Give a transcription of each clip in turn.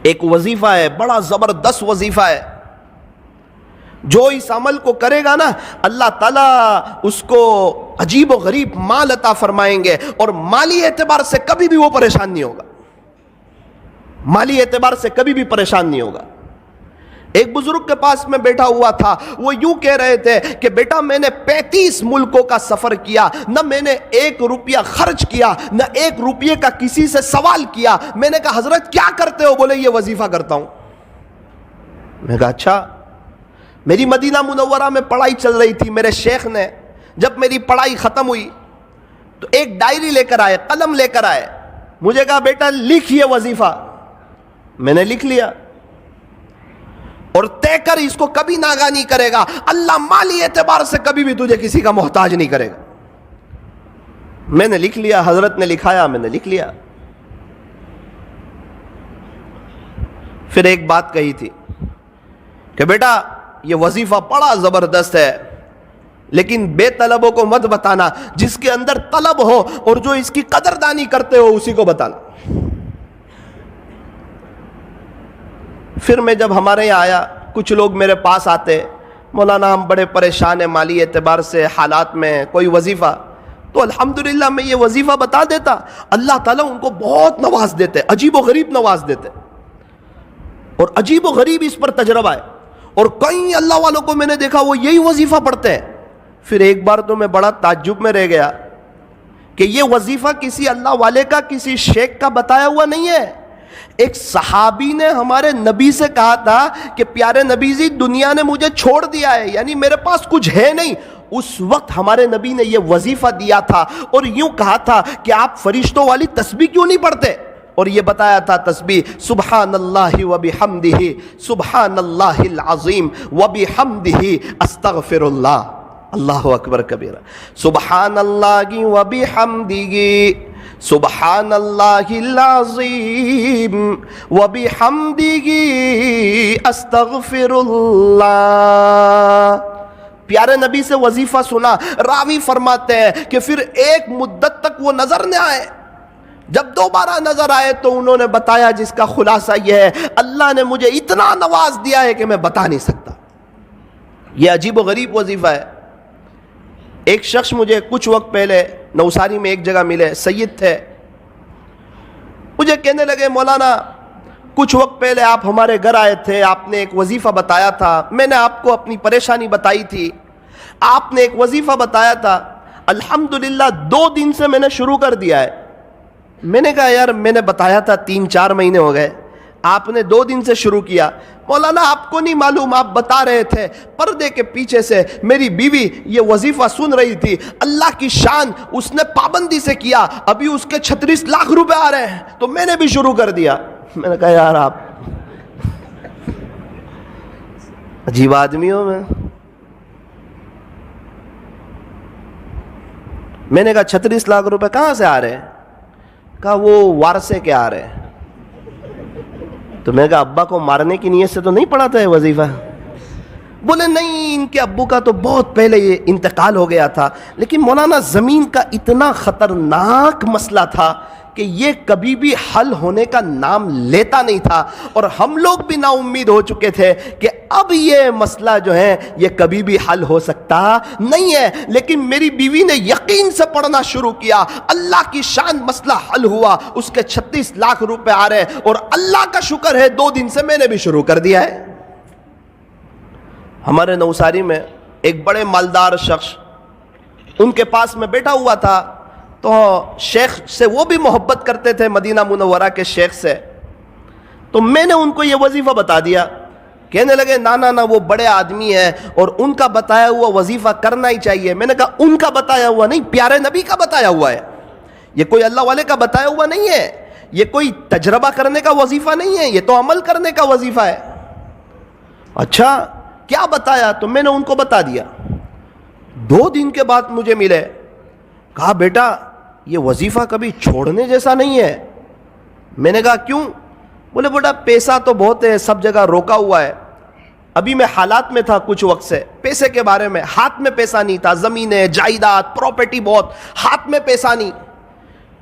ایک وظیفہ ہے، بڑا زبردست وظیفہ ہے، جو اس عمل کو کرے گا نا اللہ تعالیٰ اس کو عجیب و غریب مال عطا فرمائیں گے، اور مالی اعتبار سے کبھی بھی وہ پریشان نہیں ہوگا، مالی اعتبار سے کبھی بھی پریشان نہیں ہوگا۔ ایک بزرگ کے پاس میں بیٹھا ہوا تھا، وہ یوں کہہ رہے تھے کہ بیٹا میں نے 35 ملکوں کا سفر کیا، نہ میں نے 1 روپیہ خرچ کیا، نہ 1 روپیے کا کسی سے سوال کیا۔ میں نے کہا حضرت کیا کرتے ہو؟ بولے یہ وظیفہ کرتا ہوں۔ میں نے کہا اچھا۔ میری مدینہ منورہ میں پڑھائی چل رہی تھی، میرے شیخ نے جب میری پڑھائی ختم ہوئی تو ایک ڈائری لے کر آئے، قلم لے کر آئے، مجھے کہا بیٹا لکھ یہ وظیفہ۔ میں نے لکھ لیا، اور طے کر اس کو کبھی ناغہ نہیں کرے گا، اللہ مالی اعتبار سے کبھی بھی تجھے کسی کا محتاج نہیں کرے گا۔ میں نے لکھ لیا، حضرت نے لکھایا، میں نے لکھ لیا۔ پھر ایک بات کہی تھی کہ بیٹا یہ وظیفہ بڑا زبردست ہے، لیکن بے طلبوں کو مت بتانا، جس کے اندر طلب ہو اور جو اس کی قدردانی کرتے ہو اسی کو بتانا۔ پھر میں جب ہمارے یہاں آیا، کچھ لوگ میرے پاس آتے، مولانا ہم بڑے پریشان ہیں مالی اعتبار سے، حالات میں کوئی وظیفہ، تو الحمدللہ میں یہ وظیفہ بتا دیتا، اللہ تعالیٰ ان کو بہت نواز دیتے، عجیب و غریب نواز دیتے، اور عجیب و غریب اس پر تجربہ ہے، اور کئی اللہ والوں کو میں نے دیکھا وہ یہی وظیفہ پڑھتے ہیں۔ پھر ایک بار تو میں بڑا تعجب میں رہ گیا کہ یہ وظیفہ کسی اللہ والے کا، کسی شیخ کا بتایا ہوا نہیں ہے۔ ایک صحابی نے ہمارے نبی سے کہا تھا کہ پیارے نبی جی دنیا نے مجھے چھوڑ دیا ہے، یعنی میرے پاس کچھ ہے نہیں۔ اس وقت ہمارے نبی نے یہ وظیفہ دیا تھا اور یوں کہا تھا کہ آپ فرشتوں والی تسبیح کیوں نہیں پڑھتے، اور یہ بتایا تھا تسبیح سبحان اللہ و بحمدہ، سبحان اللہ العظیم و بحمدہ استغفر اللہ، اللہ اکبر کبیرہ، سبحان اللہ و بحمدہ، سبحان اللہ العظیم و بحمدہ استغفر اللہ۔ پیارے نبی سے وظیفہ سنا، راوی فرماتے ہیں کہ پھر ایک مدت تک وہ نظر نہ آئے، جب دوبارہ نظر آئے تو انہوں نے بتایا جس کا خلاصہ یہ ہے اللہ نے مجھے اتنا نواز دیا ہے کہ میں بتا نہیں سکتا۔ یہ عجیب و غریب وظیفہ ہے۔ ایک شخص مجھے کچھ وقت پہلے نوساری میں ایک جگہ ملے، سید تھے، مجھے کہنے لگے مولانا کچھ وقت پہلے آپ ہمارے گھر آئے تھے، آپ نے ایک وظیفہ بتایا تھا، میں نے آپ کو اپنی پریشانی بتائی تھی، آپ نے ایک وظیفہ بتایا تھا، الحمدللہ 2 دن سے میں نے شروع کر دیا ہے۔ میں نے کہا یار میں نے بتایا تھا 3-4 مہینے ہو گئے، آپ نے 2 دن سے شروع کیا۔ مولانا آپ کو نہیں معلوم، آپ بتا رہے تھے پردے کے پیچھے سے میری بیوی یہ وظیفہ سن رہی تھی، اللہ کی شان اس نے پابندی سے کیا، ابھی اس کے 36 لاکھ روپے آ رہے ہیں، تو میں نے بھی شروع کر دیا۔ میں نے کہا یار آپ عجیب آدمی ہو۔ میں نے کہا 36 لاکھ روپے کہاں سے آ رہے ہیں؟ کہا وہ وارثے کے آ رہے ہیں۔ تو میں نے کہا ابا کو مارنے کی نیت سے تو نہیں پڑھا تھا یہ وظیفہ؟ بولے نہیں ان کے ابو کا تو بہت پہلے یہ انتقال ہو گیا تھا، لیکن مولانا زمین کا اتنا خطرناک مسئلہ تھا کہ یہ کبھی بھی حل ہونے کا نام لیتا نہیں تھا، اور ہم لوگ بھی نا امید ہو چکے تھے کہ اب یہ مسئلہ جو ہے یہ کبھی بھی حل ہو سکتا نہیں ہے، لیکن میری بیوی نے یقین سے پڑھنا شروع کیا، اللہ کی شان مسئلہ حل ہوا، اس کے 36 لاکھ روپے آ رہے، اور اللہ کا شکر ہے 2 دن سے میں نے بھی شروع کر دیا ہے۔ ہمارے نوساری میں ایک بڑے مالدار شخص، ان کے پاس میں بیٹھا ہوا تھا، تو شیخ سے وہ بھی محبت کرتے تھے، مدینہ منورہ کے شیخ سے، تو میں نے ان کو یہ وظیفہ بتا دیا۔ کہنے لگے نا وہ بڑے آدمی ہیں اور ان کا بتایا ہوا وظیفہ کرنا ہی چاہیے۔ میں نے کہا ان کا بتایا ہوا نہیں، پیارے نبی کا بتایا ہوا ہے، یہ کوئی اللہ والے کا بتایا ہوا نہیں ہے، یہ کوئی تجربہ کرنے کا وظیفہ نہیں ہے، یہ تو عمل کرنے کا وظیفہ ہے۔ اچھا کیا بتایا؟ تو میں نے ان کو بتا دیا۔ 2 دن کے بعد مجھے ملے، کہا بیٹا یہ وظیفہ کبھی چھوڑنے جیسا نہیں ہے۔ میں نے کہا کیوں؟ بولے بیٹا پیسہ تو بہت ہے، سب جگہ روکا ہوا ہے، ابھی میں حالات میں تھا کچھ وقت سے، پیسے کے بارے میں ہاتھ میں پیسہ نہیں تھا، زمینیں جائیداد پراپرٹی بہت، ہاتھ میں پیسہ نہیں۔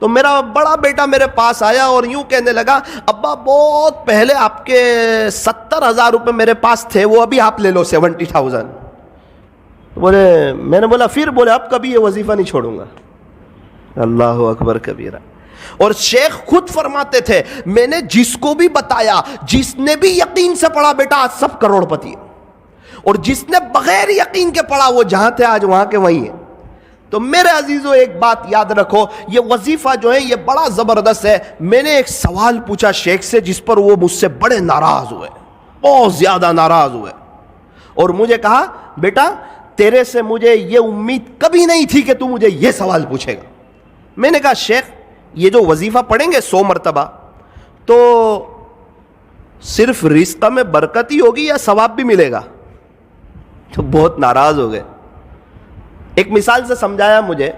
تو میرا بڑا بیٹا میرے پاس آیا اور یوں کہنے لگا ابا بہت پہلے آپ کے 70,000 روپے میرے پاس تھے، وہ ابھی آپ لے لو 70,000۔ بولے میں نے بولا پھر؟ بولے اب کبھی یہ وظیفہ نہیں چھوڑوں گا۔ اللہ اکبر کبیرہ۔ اور شیخ خود فرماتے تھے میں نے جس کو بھی بتایا، جس نے بھی یقین سے پڑھا بیٹا آج سب کروڑ پتی ہے، اور جس نے بغیر یقین کے پڑھا وہ جہاں تھے آج وہاں کے وہیں ہیں۔ تو میرے عزیزو ایک بات یاد رکھو، یہ وظیفہ جو ہے یہ بڑا زبردست ہے۔ میں نے ایک سوال پوچھا شیخ سے جس پر وہ مجھ سے بڑے ناراض ہوئے، بہت زیادہ ناراض ہوئے، اور مجھے کہا بیٹا تیرے سے مجھے یہ امید کبھی نہیں تھی کہ تو مجھے یہ سوال پوچھے گا۔ میں نے کہا شیخ یہ جو وظیفہ پڑھیں گے 100 مرتبہ تو صرف رزق میں برکت ہی ہوگی یا ثواب بھی ملے گا؟ تو بہت ناراض ہو گئے۔ ایک مثال سے سمجھایا مجھے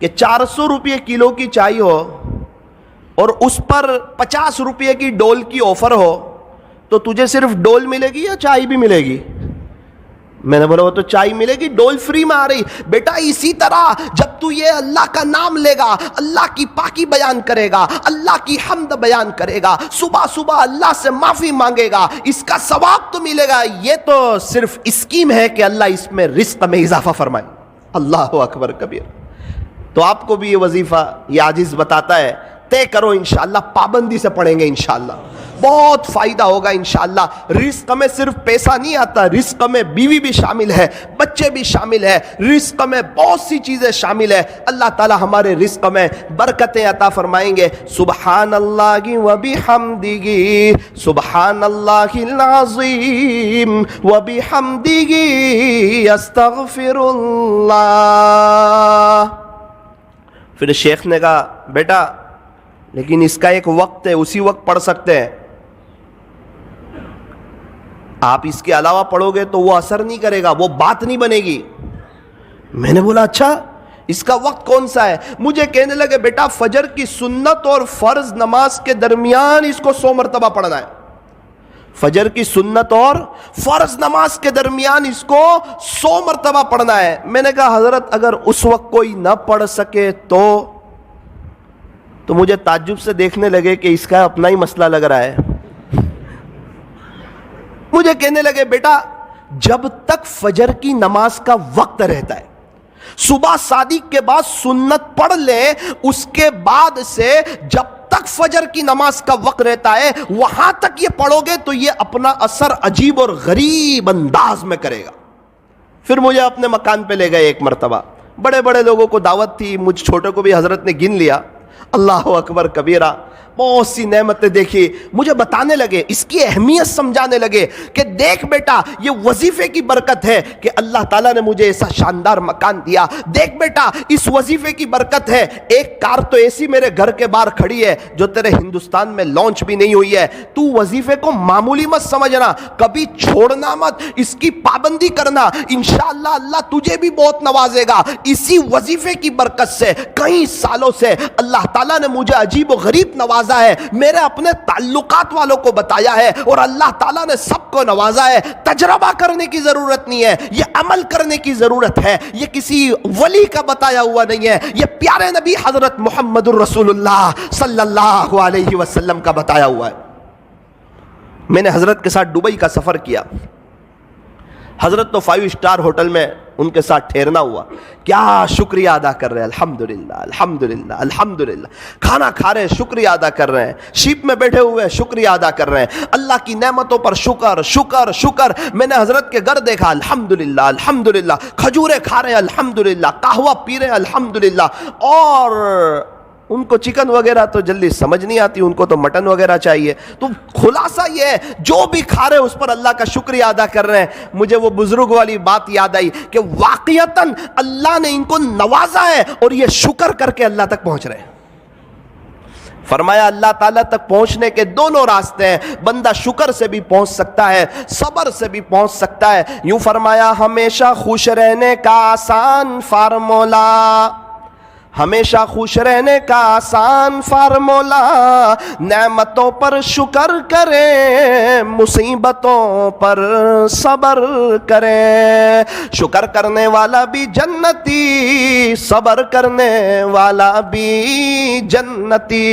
کہ 400 روپے کلو کی چائے ہو اور اس پر 50 روپے کی ڈول کی آفر ہو تو تجھے صرف ڈول ملے گی یا چائے بھی ملے گی؟ میں نے بولا وہ تو چائے ملے گی، ڈول فری میں آ رہی۔ بیٹا اسی طرح جب تو یہ اللہ کا نام لے گا، اللہ کی پاکی بیان کرے گا، اللہ کی حمد بیان کرے گا، صبح صبح اللہ سے معافی مانگے گا، اس کا ثواب تو ملے گا۔ یہ تو صرف اسکیم ہے کہ اللہ اس میں رزق میں اضافہ فرمائے۔ اللہ اکبر کبیر۔ تو آپ کو بھی یہ وظیفہ یہ عاجز بتاتا ہے، طے کرو انشاءاللہ، پابندی سے پڑھیں گے انشاءاللہ، بہت فائدہ ہوگا انشاءاللہ۔ رزق میں صرف پیسہ نہیں آتا، رزق میں بیوی بھی شامل ہے، بچے بھی شامل ہے، رزق میں بہت سی چیزیں شامل ہے۔ اللہ تعالی ہمارے رزق میں برکتیں عطا فرمائیں گے۔ سبحان اللہ و بحمدہ، سبحان اللہ العظیم و بحمدہ، استغفر اللہ۔ پھر شیخ نے کہا بیٹا لیکن اس کا ایک وقت ہے، اسی وقت پڑھ سکتے ہیں، آپ اس کے علاوہ پڑھو گے تو وہ اثر نہیں کرے گا، وہ بات نہیں بنے گی۔ میں نے بولا اچھا اس کا وقت کون سا ہے؟ مجھے کہنے لگے بیٹا فجر کی سنت اور فرض نماز کے درمیان اس کو 100 مرتبہ پڑھنا ہے، فجر کی سنت اور فرض نماز کے درمیان اس کو 100 مرتبہ پڑھنا ہے۔ میں نے کہا حضرت اگر اس وقت کوئی نہ پڑھ سکے تو مجھے تعجب سے دیکھنے لگے کہ اس کا اپنا ہی مسئلہ لگ رہا ہے۔ مجھے کہنے لگے بیٹا جب تک فجر کی نماز کا وقت رہتا ہے، صبح صادق کے بعد سنت پڑھ لیں، اس کے بعد سے جب تک فجر کی نماز کا وقت رہتا ہے وہاں تک یہ پڑھو گے تو یہ اپنا اثر عجیب اور غریب انداز میں کرے گا۔ پھر مجھے اپنے مکان پہ لے گئے ایک مرتبہ، بڑے بڑے لوگوں کو دعوت تھی، مجھ چھوٹے کو بھی حضرت نے گن لیا۔ اللہ اکبر کبیرہ، بہت سی نعمتیں دیکھی، مجھے بتانے لگے، اس کی اہمیت سمجھانے لگے کہ دیکھ بیٹا یہ وظیفے کی برکت ہے کہ اللہ تعالیٰ نے مجھے ایسا شاندار مکان دیا، دیکھ بیٹا اس وظیفے کی برکت ہے، ایک کار تو ایسی میرے گھر کے باہر کھڑی ہے جو تیرے ہندوستان میں لانچ بھی نہیں ہوئی ہے۔ تو وظیفے کو معمولی مت سمجھنا، کبھی چھوڑنا مت، اس کی پابندی کرنا، انشاءاللہ اللہ تجھے بھی بہت نوازے گا۔ اسی وظیفے کی برکت سے کئی سالوں سے اللہ تعالیٰ نے مجھے عجیب و غریب نوازا ہے، میرے اپنے تعلقات والوں کو بتایا ہے، اور اللہ تعالیٰ نے سب کو نوازا ہے۔ تجربہ کرنے کی ضرورت نہیں ہے، یہ عمل کرنے کی ضرورت ہے، یہ کسی ولی کا بتایا ہوا نہیں ہے، یہ پیارے نبی حضرت محمد الرسول اللہ صلی اللہ علیہ وسلم کا بتایا ہوا ہے۔ میں نے حضرت کے ساتھ دبئی کا سفر کیا، حضرت تو 5 اسٹار ہوٹل میں ان کے ساتھ ٹھہرنا ہوا، کیا شکریہ ادا کر رہے ہیں، الحمدللہ الحمدللہ الحمدللہ، کھانا کھا رہے ہیں شکریہ ادا کر رہے ہیں، شیپ میں بیٹھے ہوئے شکریہ ادا کر رہے ہیں، اللہ کی نعمتوں پر شکر شکر شکر۔ میں نے حضرت کے گھر دیکھا، الحمدللہ الحمدللہ، کھجورے کھا رہے ہیں الحمدللہ، قہوہ پی رہے ہیں الحمدللہ، اور ان کو چکن وغیرہ تو جلدی سمجھ نہیں آتی، ان کو تو مٹن وغیرہ چاہیے۔ تو خلاصہ یہ ہے جو بھی کھا رہے اس پر اللہ کا شکریہ ادا کر رہے ہیں۔ مجھے وہ بزرگ والی بات یاد آئی کہ واقعتاً اللہ نے ان کو نوازا ہے اور یہ شکر کر کے اللہ تک پہنچ رہے ہیں۔ فرمایا اللہ تعالیٰ تک پہنچنے کے دونوں راستے ہیں، بندہ شکر سے بھی پہنچ سکتا ہے، صبر سے بھی پہنچ سکتا ہے۔ یوں فرمایا ہمیشہ خوش رہنے کا آسان فارمولا، ہمیشہ خوش رہنے کا آسان فارمولا، نعمتوں پر شکر کریں، مصیبتوں پر صبر کریں، شکر کرنے والا بھی جنتی، صبر کرنے والا بھی جنتی۔